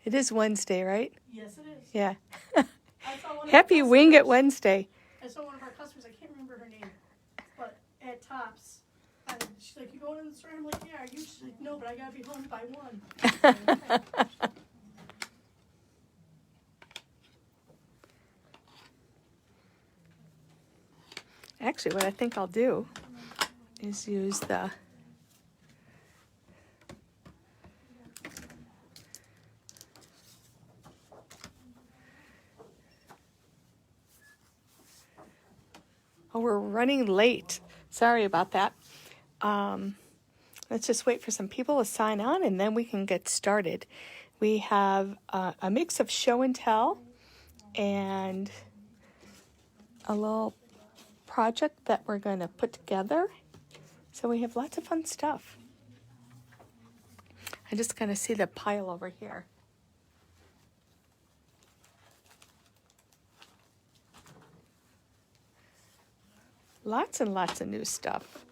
It is Wednesday, right? Yes, it is. Yeah. I saw one of Happy our Wing It customers- Wednesday. I saw one of our customers, I can't remember her name, but at Tops, and she's like, "You going in the store?" I'm like, "Yeah, are you?" She's like, "No, but I gotta be home by 1." Okay. Actually, what I think I'll do is use the Oh, we're running late. Sorry about that. Let's just wait for some people to sign on and then we can get started. We have a mix of show and tell and a little project that we're going to put together. So we have lots of fun stuff. I just kind of see the pile over here. Lots and lots of new stuff.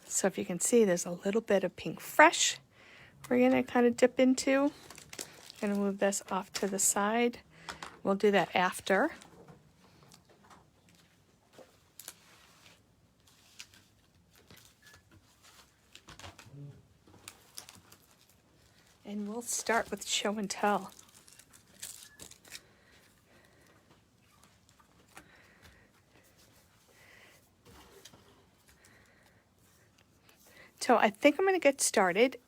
So if you can see, there's a little bit of pink fresh we're going to kind of dip into. I'm going to move this off to the side. We'll do that after. And we'll start with show and tell. So I think I'm going to get started.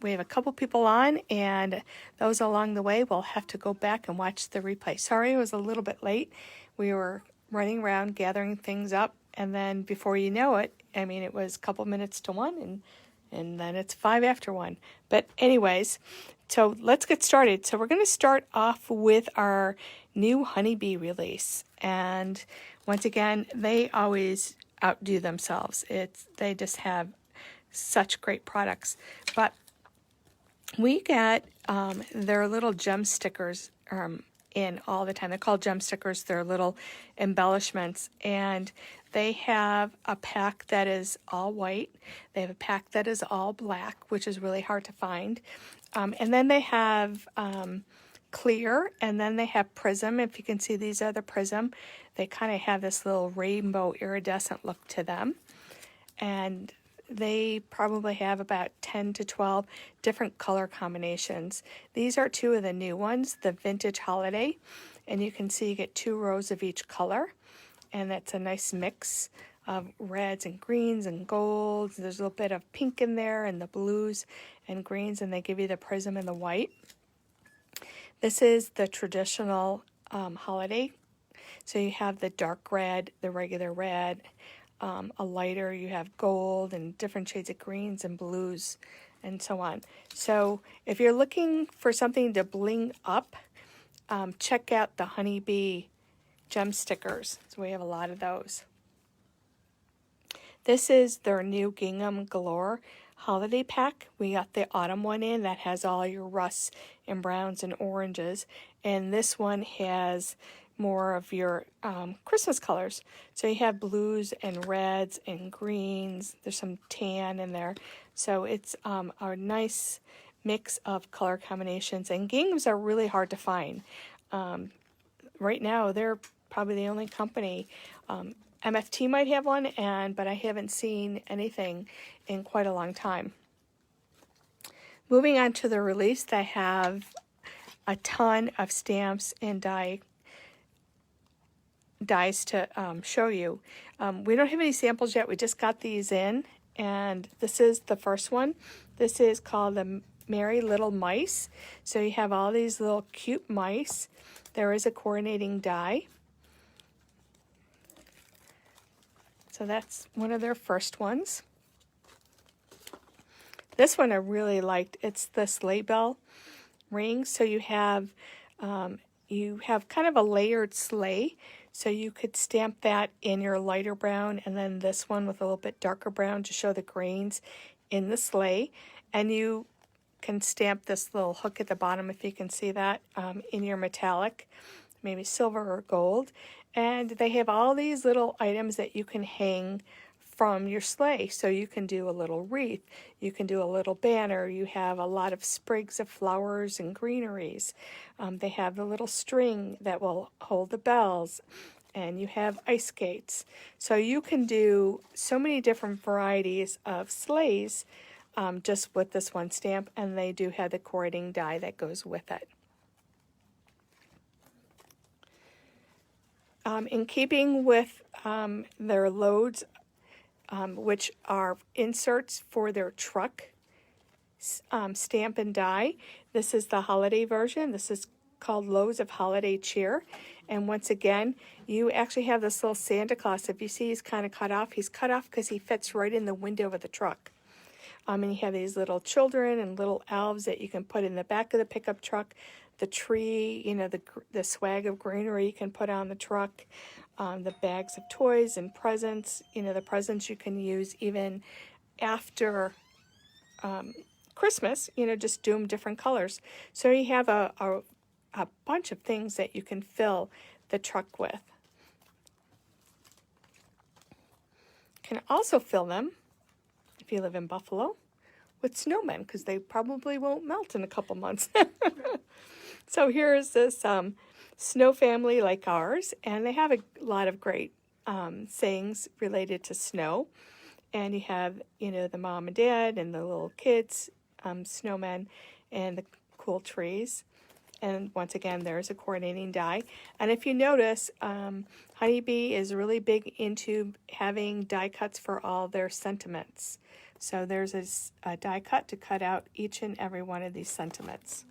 We have a couple people on, and those along the way will have to go back and watch the replay. Sorry, it was a little bit late. We were running around gathering things up, and then before you know it, I mean, it was a couple minutes to 1, and then it's 5 after 1. But anyways, so let's get started. So we're going to start off with our new Honeybee release, and once again, they always outdo themselves. They just have such great products. But we get their little gem stickers in all the time. They're called gem stickers. They're little embellishments, and they have a pack that is all white. They have a pack that is all black, which is really hard to find. And then they have clear, and then they have prism. If you can see, these are the prism. They kind of have this little rainbow iridescent look to them. And they probably have about 10 to 12 different color combinations. These are 2 of the new ones, the Vintage Holiday, and you can see you get 2 rows of each color, and that's a nice mix of reds and greens and golds. There's a little bit of pink in there and the blues and greens, and they give you the prism and the white. This is the traditional holiday. So you have the dark red, the regular red, a lighter, you have gold and different shades of greens and blues and so on. So if you're looking for something to bling up, check out the Honeybee Gem Stickers. So we have a lot of those. This is their new Gingham Galore holiday pack. We got the autumn one in that has all your rusts and browns and oranges, and this one has more of your Christmas colors. So you have blues and reds and greens. There's some tan in there. So it's a nice mix of color combinations. And ginghams are really hard to find. Right now, they're probably the only company. MFT might have one, but I haven't seen anything in quite a long time. Moving on to the release, they have a ton of stamps and dies to show you. We don't have any samples yet. We just got these in, and this is the first one. This is called the Merry Little Mice. So you have all these little cute mice. There is a coordinating die. So that's one of their first ones. This one I really liked. It's the sleigh bell ring. So you have kind of a layered sleigh. So you could stamp that in your lighter brown, and then this one with a little bit darker brown to show the grains in the sleigh. And you can stamp this little hook at the bottom, if you can see that, in your metallic. maybe silver or gold. And they have all these little items that you can hang from your sleigh. So you can do a little wreath, you can do a little banner, you have a lot of sprigs of flowers and greeneries. They have the little string that will hold the bells, and you have ice skates. So you can do so many different varieties of sleighs just with this one stamp, and they do have the coordinating die that goes with it. In keeping with their loads, which are inserts for their truck stamp and die, this is the holiday version. This is called Loads of Holiday Cheer. And once again, you actually have this little Santa Claus. If you see, he's kind of cut off. He's cut off because he fits right in the window of the truck. And you have these little children and little elves that you can put in the back of the pickup truck. The tree, you know, the swag of greenery you can put on the truck. The bags of toys and presents. You know, the presents you can use even after Christmas. You know, just do them different colors. So you have a bunch of things that you can fill the truck with. You can also fill them, if you live in Buffalo, with snowmen, because they probably won't melt in a couple months. So here is this snow family like ours, and they have a lot of great sayings related to snow. And you have, you know, the mom and dad and the little kids, snowmen, and the cool trees. And once again, there's a coordinating die. And if you notice, Honeybee is really big into having die cuts for all their sentiments. So there's a die cut to cut out each and every one of these sentiments.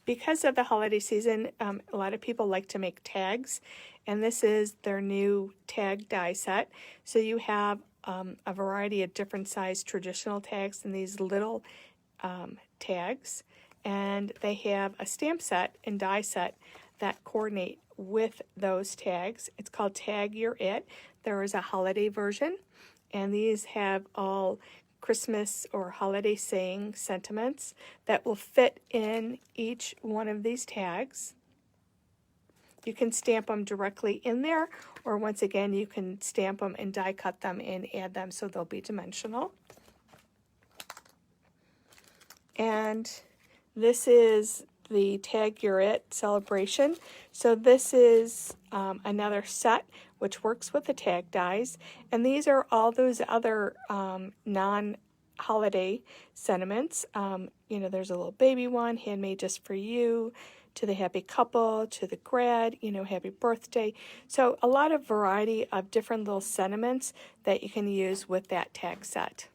Because of the holiday season, a lot of people like to make tags, and this is their new tag die set. So you have a variety of different size traditional tags and these little tags, and they have a stamp set and die set that coordinate with those tags. It's called Tag Your It. There is a holiday version, and these have all Christmas or holiday saying sentiments that will fit in each one of these tags. You can stamp them directly in there, or once again, you can stamp them and die cut them and add them so they'll be dimensional. And this is the Taguret Celebration. So this is another set which works with the tag dies, and these are all those other non-holiday sentiments. You know, there's a little baby one, handmade just for you, to the happy couple, to the grad, you know, happy birthday. So a lot of variety of different little sentiments that you can use with that tag set.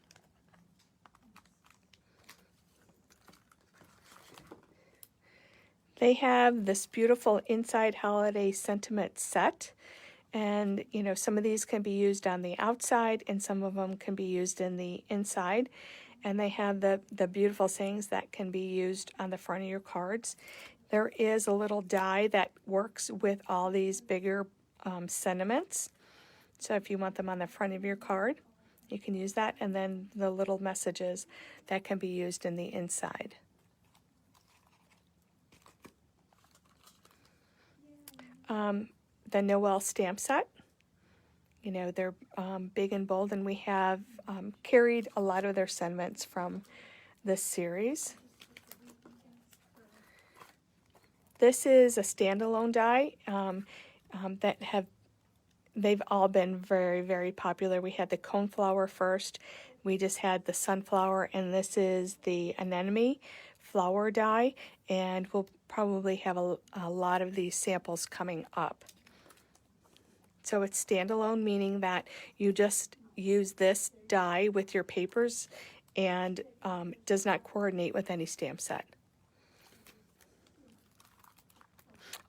They have this beautiful inside holiday sentiment set. And, you know, some of these can be used on the outside and some of them can be used in the inside. And they have the beautiful sayings that can be used on the front of your cards. There is a little die that works with all these bigger sentiments. So if you want them on the front of your card, you can use that. And then the little messages that can be used in the inside. The Noel stamp set, you know, they're big and bold, and we have carried a lot of their sentiments from this series. This is a standalone die they've all been very, very popular. We had the coneflower first, we just had the sunflower, and this is the anemone flower die, and we'll probably have a lot of these samples coming up. So it's standalone, meaning that you just use this die with your papers and does not coordinate with any stamp set.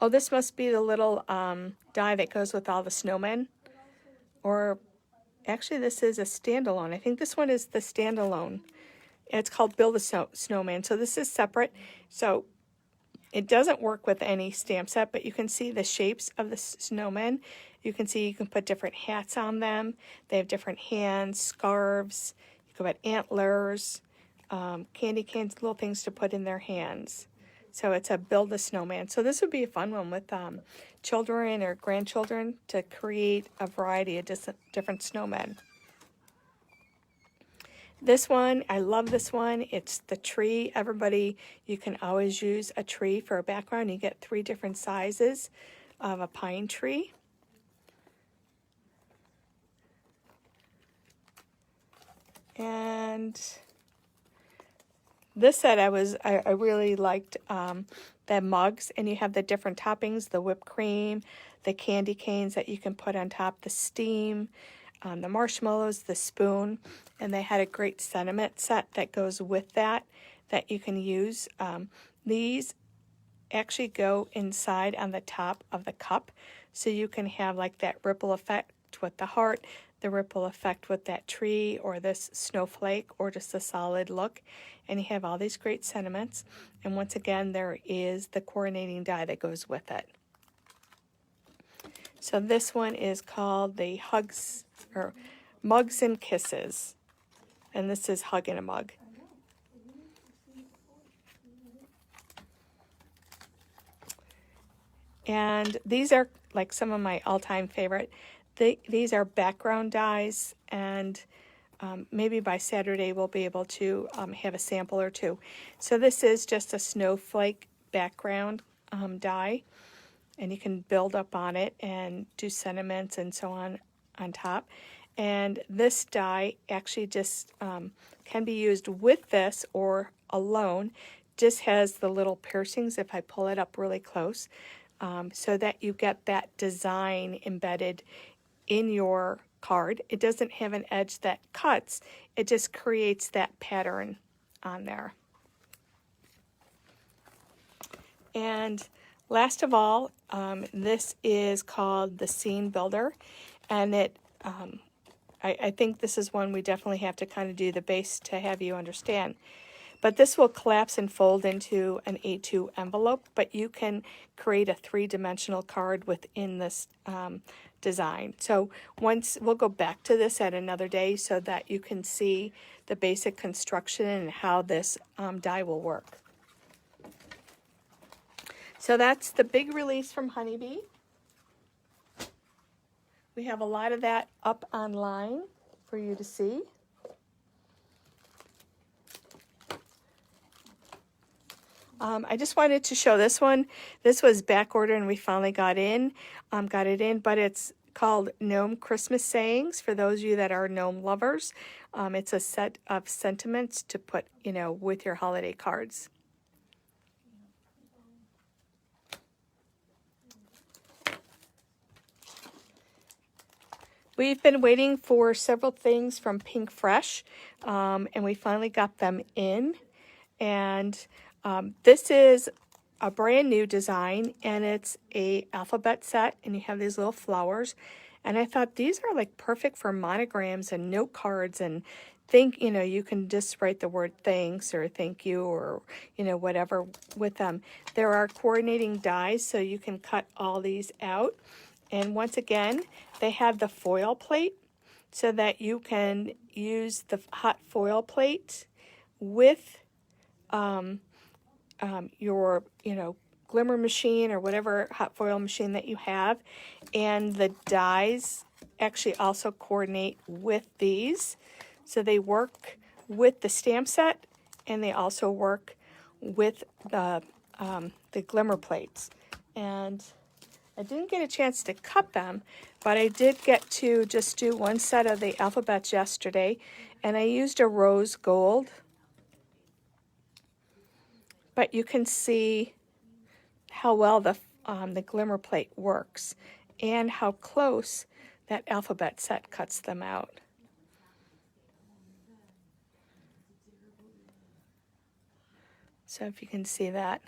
Oh, this must be the little die that goes with all the snowmen. Or actually, this is a standalone. I think this one is the standalone. It's called Build a Snowman. So this is separate. So It doesn't work with any stamp set, but you can see the shapes of the snowmen. You can see you can put different hats on them. They have different hands, scarves. You can put antlers, candy canes, little things to put in their hands. So it's a build a snowman. So this would be a fun one with children or grandchildren to create a variety of different snowmen. This one, I love this one. It's the tree. Everybody, you can always use a tree for a background. You get 3 different sizes of a pine tree. And this set I really liked the mugs, and you have the different toppings, the whipped cream, the candy canes that you can put on top, the steam, the marshmallows, the spoon, and they had a great sentiment set that goes with that you can use. These actually go inside on the top of the cup, so you can have like that ripple effect with the heart, the ripple effect with that tree or this snowflake or just a solid look, and you have all these great sentiments. And once again, there is the coordinating die that goes with it. So this one is called the Hugs or Mugs and Kisses, and this is Hug in a Mug. And these are like some of my all-time favorite. These are background dies, and maybe by Saturday we'll be able to have a sample or two. So this is just a snowflake background die, and you can build up on it and do sentiments and so on top. And this die actually just can be used with this or alone. Just has the little piercings if I pull it up really close, so that you get that design embedded in your card. It doesn't have an edge that cuts, it just creates that pattern on there. And last of all, this is called the Scene Builder, and it I think this is one we definitely have to kind of do the base to have you understand. But this will collapse and fold into an A2 envelope, but you can create a 3-dimensional card within this design. So once we'll go back to this at another day so that you can see the basic construction and how this die will work. So that's the big release from Honeybee. We have a lot of that up online for you to see. I just wanted to show this one. This was back order and we finally got it in, but it's called Gnome Christmas Sayings for those of you that are gnome lovers. It's a set of sentiments to put, with your holiday cards. We've been waiting for several things from Pink Fresh, and we finally got them in. And this is a brand new design, and it's a alphabet set, and you have these little flowers. And I thought these are like perfect for monograms and note cards, and you can just write the word thanks or thank you or, whatever with them. There are coordinating dies, so you can cut all these out. And once again, they have the foil plate so that you can use the hot foil plate with your, glimmer machine or whatever hot foil machine that you have. And the dies actually also coordinate with these. So they work with the stamp set, and they also work with the glimmer plates. And I didn't get a chance to cut them, but I did get to just do one set of the alphabets yesterday, and I used a rose gold. But you can see how well the glimmer plate works and how close that alphabet set cuts them out. So if you can see that.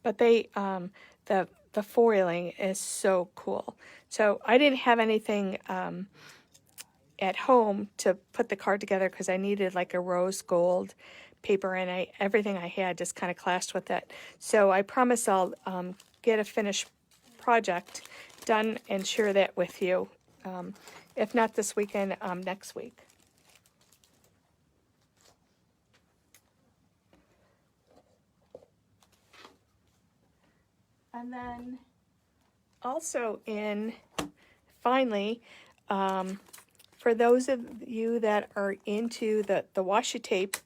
But the foiling is so cool. So I didn't have anything at home to put the card together because I needed like a rose gold paper, and everything I had just kind of clashed with it. So I promise I'll get a finished project done and share that with you. If not this weekend, next week. And then also finally, for those of you that are into the washi tape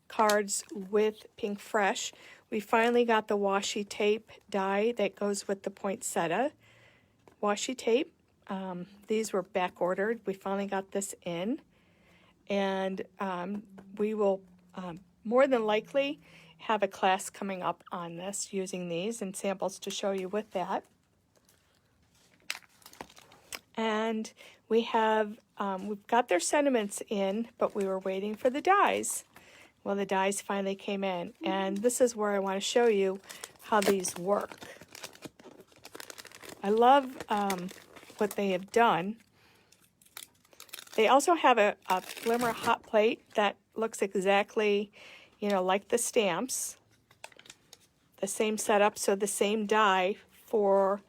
cards with Pink Fresh, we finally got the washi tape die that goes with the poinsettia washi tape. These were back ordered. We finally got this in, and we will more than likely have a class coming up on this using these and samples to show you with that. And we've got their sentiments in, but we were waiting for the dies. Well, the dies finally came in, and this is where I want to show you how these work. I love what they have done. They also have a glimmer hot plate that looks exactly, like the stamps. The same setup, so the same die for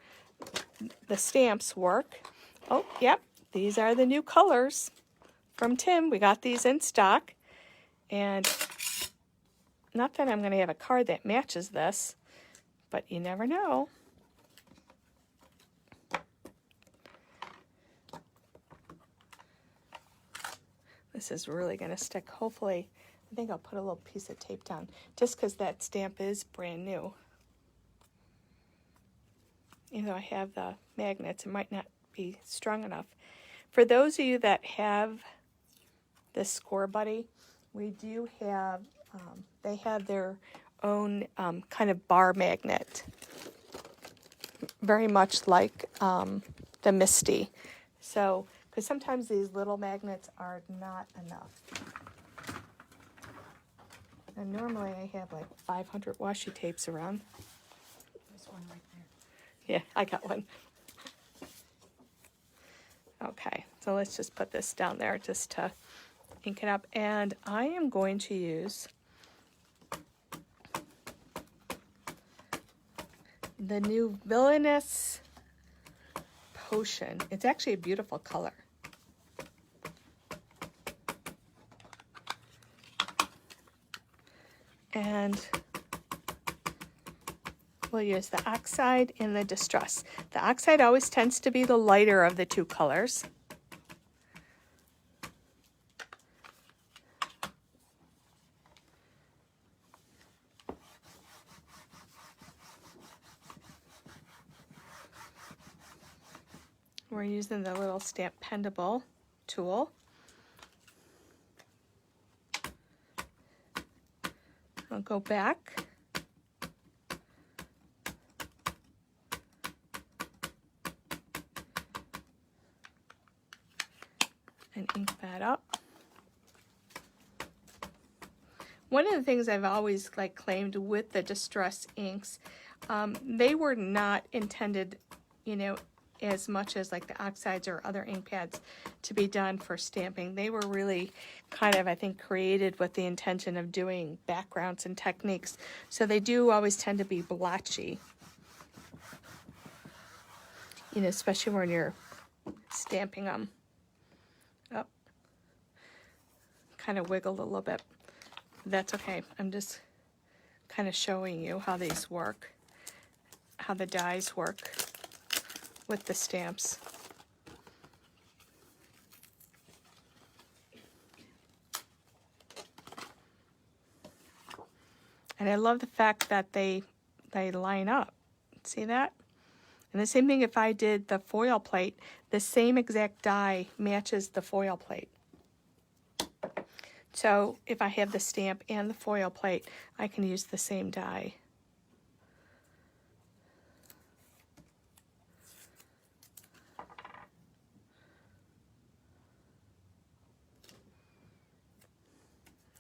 the stamps work. Oh, yep, these are the new colors from Tim. We got these in stock. And not that I'm going to have a card that matches this, but you never know. This is really going to stick. Hopefully, I think I'll put a little piece of tape down, just because that stamp is brand new. Even though I have the magnets, it might not be strong enough. For those of you that have this Score Buddy, we do have, they have their own kind of bar magnet, very much like the Misty. So, because sometimes these little magnets are not enough. And normally I have like 500 washi tapes around. There's one right there. Yeah, I got one. Okay, so let's just put this down there just to ink it up. And I am going to use the new Villainous Potion. It's actually a beautiful color. And we'll use the Oxide and the Distress. The Oxide always tends to be the lighter of the two colors. We're using the little stamp pendable tool. I'll go back. And ink that up. One of the things I've always claimed with the Distress inks, they were not intended, as much as like the oxides or other ink pads to be done for stamping. They were really kind of, I think, created with the intention of doing backgrounds and techniques. So they do always tend to be blotchy, especially when you're stamping them. Oh, kind of wiggled a little bit. That's okay. I'm just kind of showing you how these work, how the dies work with the stamps. And I love the fact that they line up. See that? And the same thing if I did the foil plate, the same exact die matches the foil plate. So if I have the stamp and the foil plate, I can use the same die.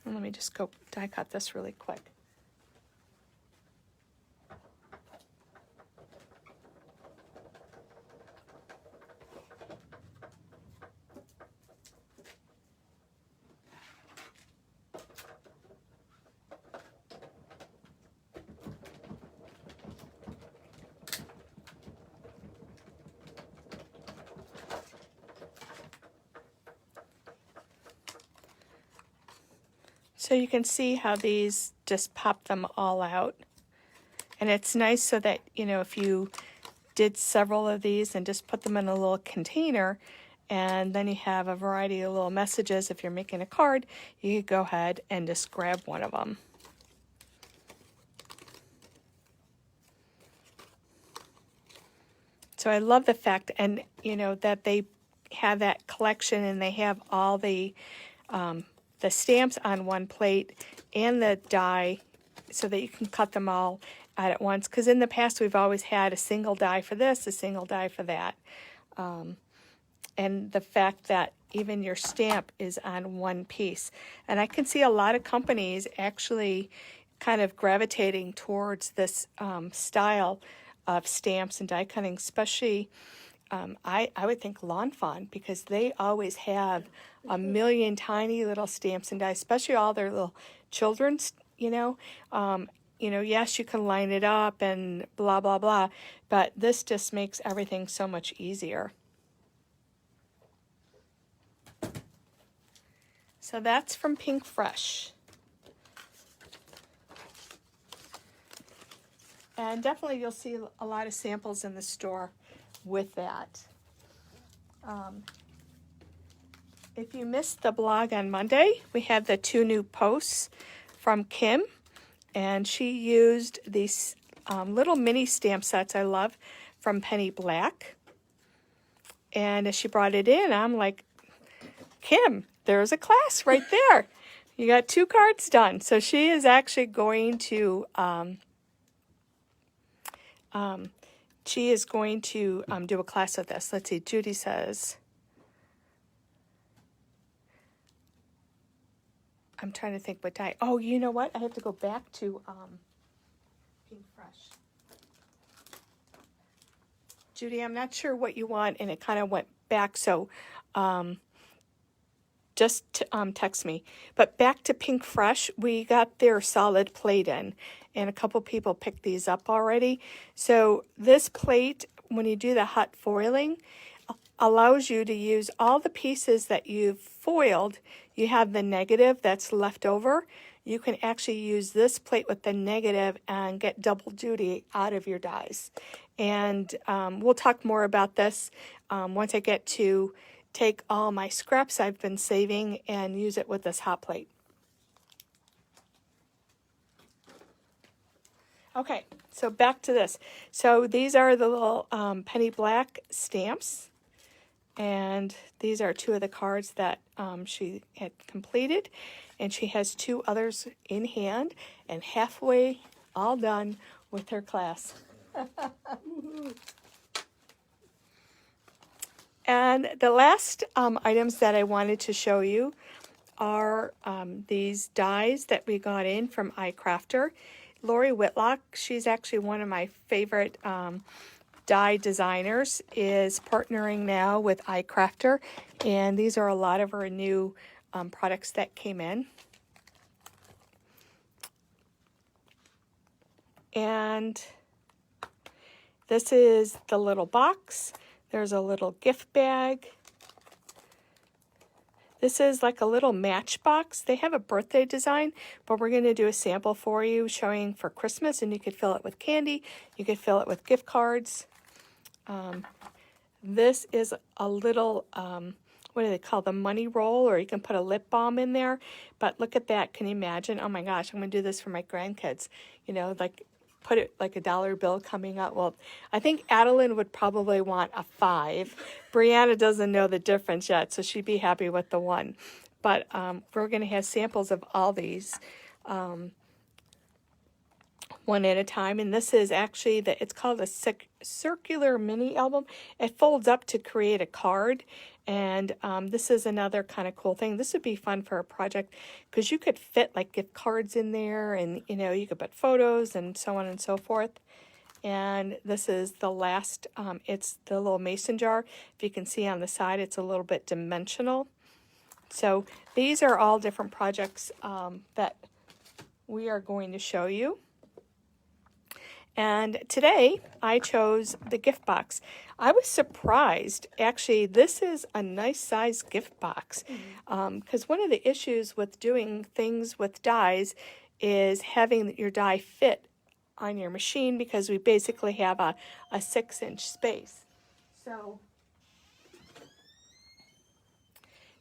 And let me just go die cut this really quick. So you can see how these just pop them all out. And it's nice so that, you know, if you did several of these and just put them in a little container, and then you have a variety of little messages. If you're making a card, you could go ahead and just grab one of them. So I love the fact, and you know, that they have that collection and they have all the stamps on one plate and the die so that you can cut them all out at once. Because in the past we've always had a single die for this, a single die for that. And the fact that even your stamp is on one piece. And I can see a lot of companies actually kind of gravitating towards this style of stamps and die cutting, especially I would think Lawn Fawn, because they always have a million tiny little stamps and die, especially all their little children's, you know. Yes, you can line it up and blah, blah, blah, but this just makes everything so much easier. So that's from Pink Fresh. And definitely you'll see a lot of samples in the store with that. If you missed the blog on Monday, we had the 2 new posts from Kim, and she used these little mini stamp sets I love from Penny Black. And as she brought it in, I'm like, Kim, there's a class right there. You got 2 cards done. So she is actually going to do a class with this. Let's see, Judy says, I'm trying to think what die. Oh, you know what? I have to go back to Pink Fresh. Judy, I'm not sure what you want, and it kind of went back, so just text me. But back to Pink Fresh, we got their solid plate in, and a couple people picked these up already. So this plate, when you do the hot foiling, allows you to use all the pieces that you've foiled. You have the negative that's left over. You can actually use this plate with the negative and get double duty out of your dies. And we'll talk more about this once I get to take all my scraps I've been saving and use it with this hot plate. Okay, so back to this. So these are the little Penny Black stamps. And these are 2 of the cards that she had completed. And she has 2 others in hand and halfway all done with her class. And the last items that I wanted to show you are these dies that we got in from iCrafter. Lori Whitlock, she's actually one of my favorite die designers, is partnering now with iCrafter, and these are a lot of her new products that came in. And this is the little box. There's a little gift bag. This is like a little matchbox. They have a birthday design, but we're going to do a sample for you showing for Christmas, and you could fill it with candy. You could fill it with gift cards. This is a little, what do they call the money roll, or you can put a lip balm in there. But look at that. Can you imagine? Oh my gosh, I'm going to do this for my grandkids. You know, like put it like a dollar bill coming up. Well, I think Adeline would probably want a 5. Brianna doesn't know the difference yet, so she'd be happy with the 1. But we're going to have samples of all these one at a time. And this is actually, it's called a circular mini album. It folds up to create a card. And this is another kind of cool thing. This would be fun for a project because you could fit like gift cards in there, and you know, you could put photos and so on and so forth. And this is the last, it's the little mason jar. If you can see on the side, it's a little bit dimensional. So these are all different projects that we are going to show you. And today I chose the gift box. I was surprised. Actually, this is a nice size gift box. Because one of the issues with doing things with dies is having your die fit on your machine, because we basically have a 6-inch space. So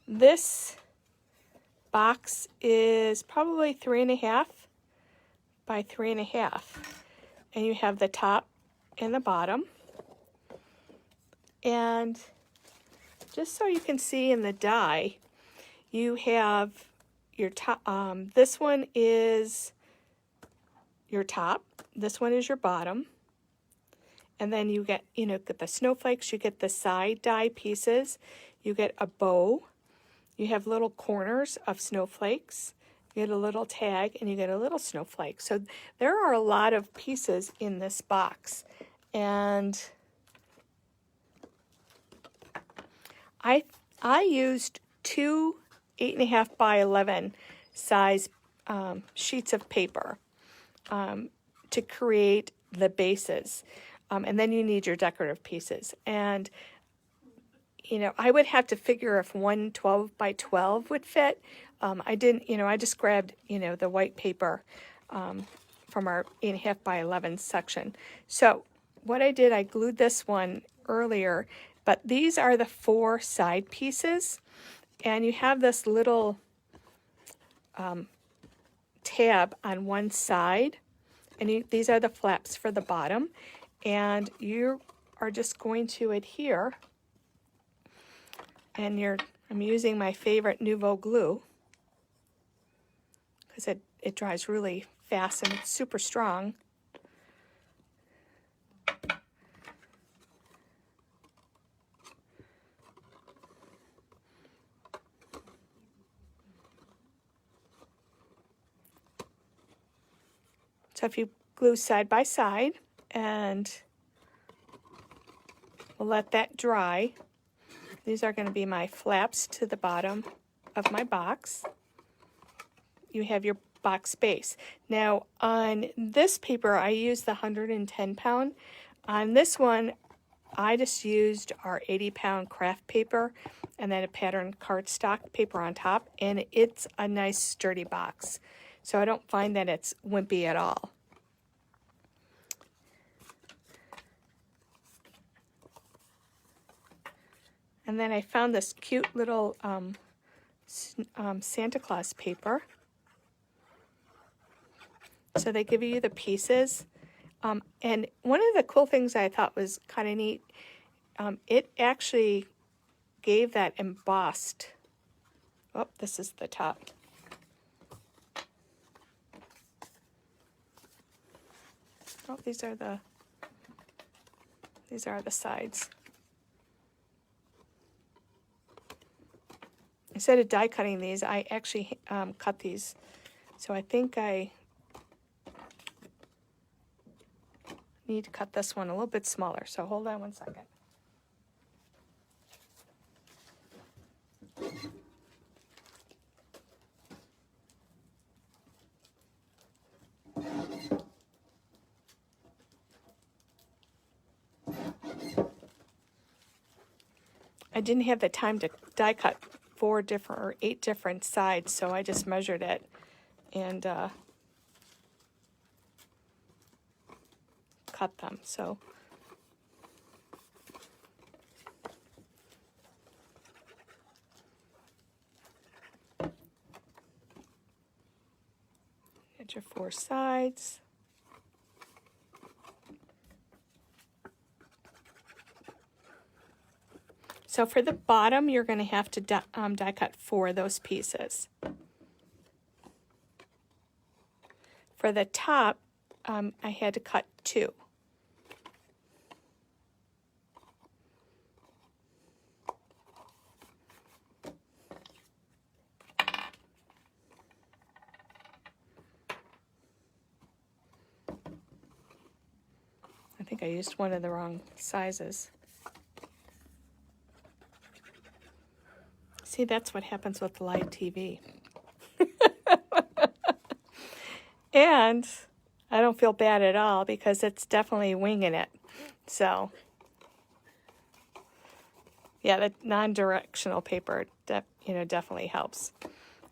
this box is probably 3.5 by 3.5. And you have the top and the bottom. And just so you can see in the die, you have your top. This one is your top. This one is your bottom. And then you get, get the snowflakes. You get the side die pieces. You get a bow. You have little corners of snowflakes. You get a little tag, and you get a little snowflake. So there are a lot of pieces in this box. And I used 2 8.5 by 11 size sheets of paper to create the bases. And then you need your decorative pieces. And I would have to figure if 1 12 by 12 would fit. I didn't, I just grabbed, the white paper from our 8.5 by 11 section. So what I did, I glued this one earlier, but these are the 4 side pieces. And you have this little tab on one side. And these are the flaps for the bottom. And you are just going to adhere. And I'm using my favorite Nouveau glue, because it dries really fast and it's super strong. So if you glue side by side, and we'll let that dry. These are going to be my flaps to the bottom of my box. You have your box base. Now on this paper, I used the 110 pound. On this one, I just used our 80 pound craft paper and then a patterned cardstock paper on top. And it's a nice sturdy box. So I don't find that it's wimpy at all. And then I found this cute little Santa Claus paper. So they give you the pieces. And one of the cool things I thought was kind of neat, it actually gave that embossed. Oh, this is the top. Oh, these are the sides. Instead of die cutting these, I actually cut these. So I think I need to cut this one a little bit smaller. So hold on one second. I didn't have the time to die cut 8 different sides, so I just measured it and cut them. So get your 4 sides. So for the bottom, you're going to have to die cut 4 of those pieces. For the top, I had to cut 2. I think I used one of the wrong sizes. See, that's what happens with live TV. And I don't feel bad at all because it's definitely winging it. So, yeah, the non-directional paper, definitely helps.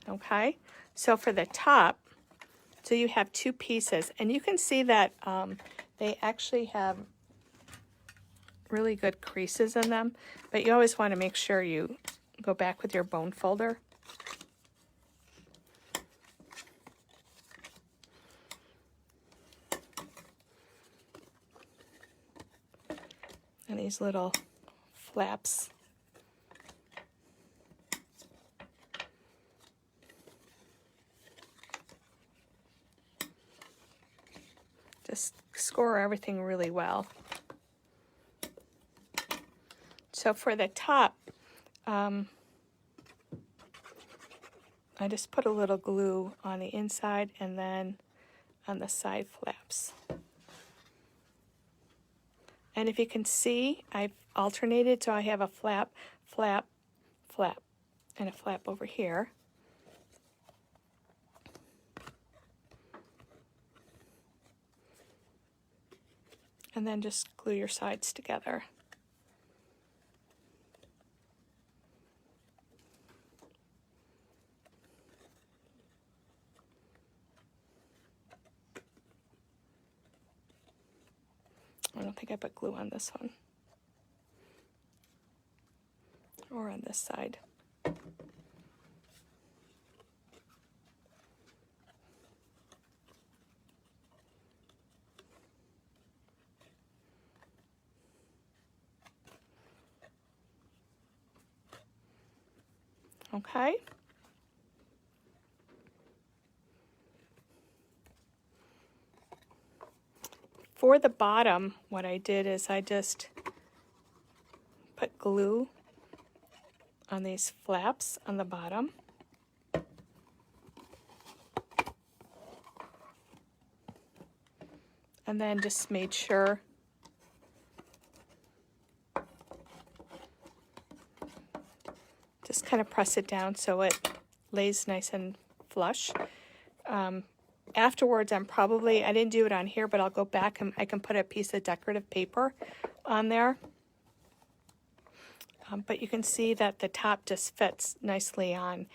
Okay, so for the top, so you have two pieces, and you can see that they actually have really good creases in them, but you always want to make sure you go back with your bone folder. And these little flaps. Just score everything really well. So for the top, I just put a little glue on the inside and then on the side flaps. And if you can see, I've alternated, so I have a flap, flap, flap, and a flap over here. And then just glue your sides together. I don't think I put glue on this one. Or on this side. Okay. For the bottom, what I did is I just put glue on these flaps on the bottom. And then just made sure just kind of press it down so it lays nice and flush. Afterwards, I didn't do it on here, but I'll go back and I can put a piece of decorative paper on there. But you can see that the top just fits nicely on.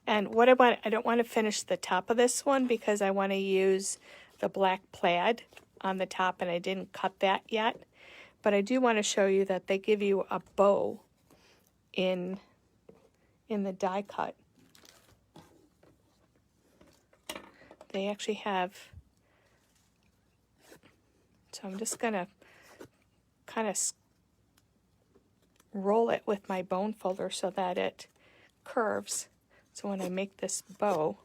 And what I don't want to finish the top of this one because I want to use the black plaid on the top, and I didn't cut that yet. But I do want to show you that they give you a bow in the die cut. They actually have, so I'm just going to kind of roll it with my bone folder so that it curves. So when I make this bow,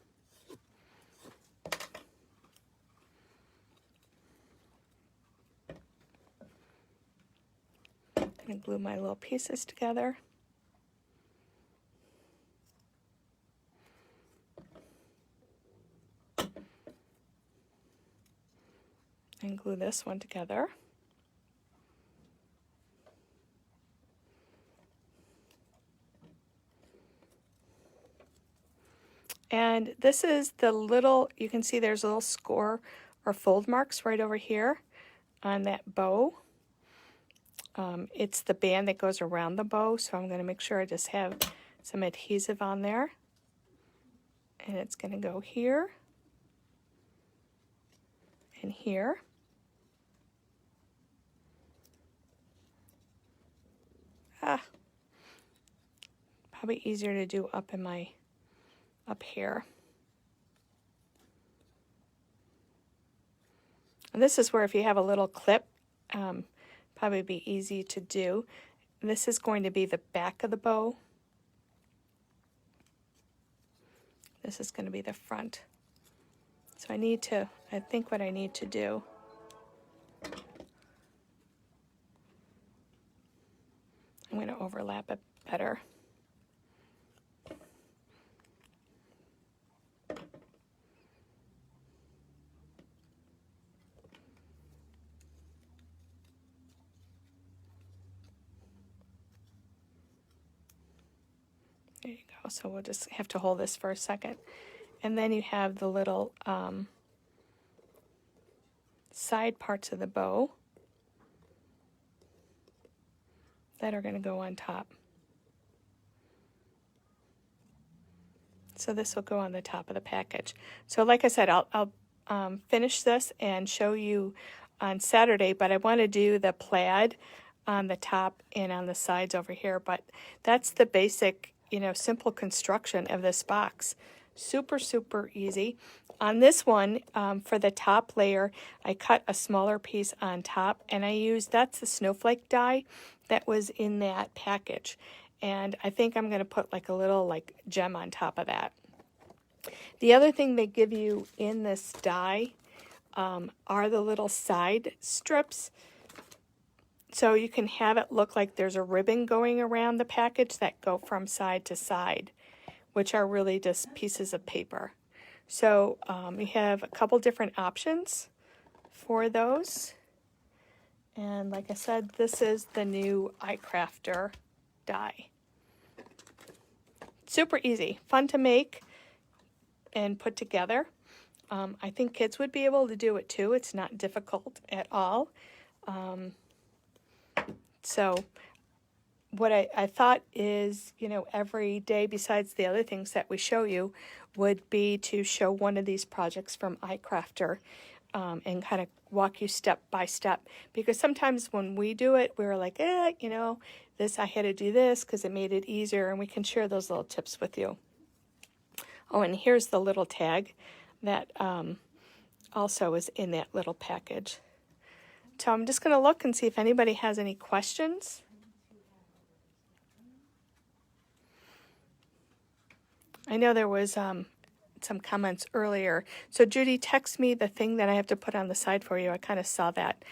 I'm going to glue my little pieces together. And glue this one together. And this is the little, you can see there's a little score or fold marks right over here on that bow. It's the band that goes around the bow, so I'm going to make sure I just have some adhesive on there. And it's going to go here and here. Probably easier to do up here. And this is where if you have a little clip, probably be easy to do. And this is going to be the back of the bow. This is going to be the front. So I think what I need to do, I'm going to overlap it better. There you go. So we'll just have to hold this for a second. And then you have the little side parts of the bow that are going to go on top. So this will go on the top of the package. So like I said, I'll finish this and show you on Saturday, but I want to do the plaid on the top and on the sides over here. But that's the basic, simple construction of this box. Super, super easy. On this one, for the top layer, I cut a smaller piece on top, and that's the snowflake die that was in that package. And I think I'm going to put like a little gem on top of that. The other thing they give you in this die are the little side strips. So you can have it look like there's a ribbon going around the package that go from side to side, which are really just pieces of paper. So we have a couple different options for those. And like I said, this is the new iCrafter die. Super easy, fun to make and put together. I think kids would be able to do it too. It's not difficult at all. So what I thought is, every day besides the other things that we show you would be to show one of these projects from iCrafter and kind of walk you step by step. Because sometimes when we do it, we're like, this, I had to do this because it made it easier, and we can share those little tips with you. Oh, and here's the little tag that also is in that little package. So I'm just going to look and see if anybody has any questions. I know there was some comments earlier. So Judy, text me the thing that I have to put on the side for you. I kind of saw that.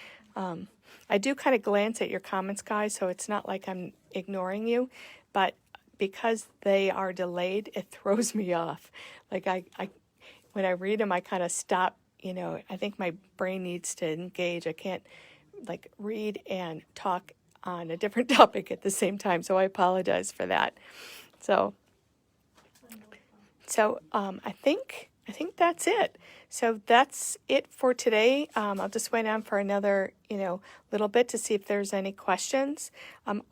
I do kind of glance at your comments, guys, so it's not like I'm ignoring you, but because they are delayed, it throws me off. Like when I read them, I kind of stop. I think my brain needs to engage. I can't read and talk on a different topic at the same time, so I apologize for that. So I think that's it. So that's it for today. I'll just wait on for another, little bit to see if there's any questions.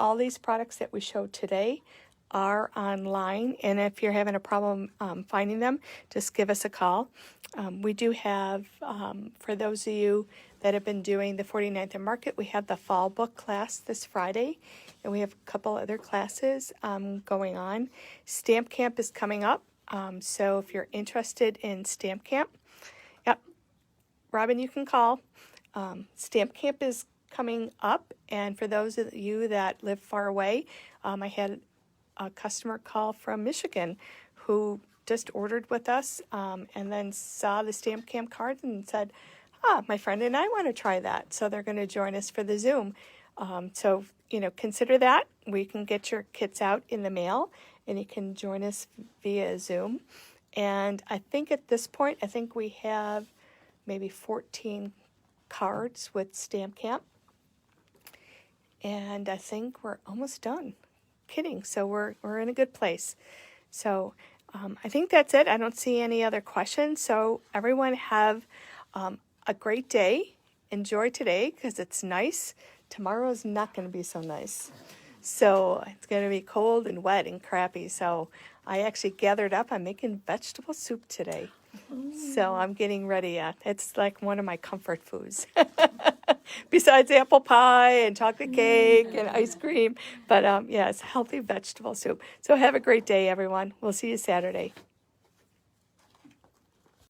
All these products that we showed today are online, and if you're having a problem finding them, just give us a call. We do have, for those of you that have been doing the 49th and Market, we have the fall book class this Friday, and we have a couple other classes going on. Stamp Camp is coming up, so if you're interested in Stamp Camp, yep, Robin, you can call. Stamp Camp is coming up, and for those of you that live far away, I had a customer call from Michigan who just ordered with us and then saw the Stamp Camp cards and said, my friend and I want to try that. So they're going to join us for the Zoom. So, consider that. We can get your kits out in the mail, and you can join us via Zoom. And I think at this point, we have maybe 14 cards with Stamp Camp. And I think we're almost done. Kidding. So we're in a good place. So I think that's it. I don't see any other questions. So everyone have a great day. Enjoy today because it's nice. Tomorrow is not going to be so nice. So it's going to be cold and wet and crappy. So I actually gathered up. I'm making vegetable soup today. So I'm getting ready. It's like one of my comfort foods. Besides apple pie and chocolate cake and ice cream. But it's healthy vegetable soup. So have a great day, everyone. We'll see you Saturday.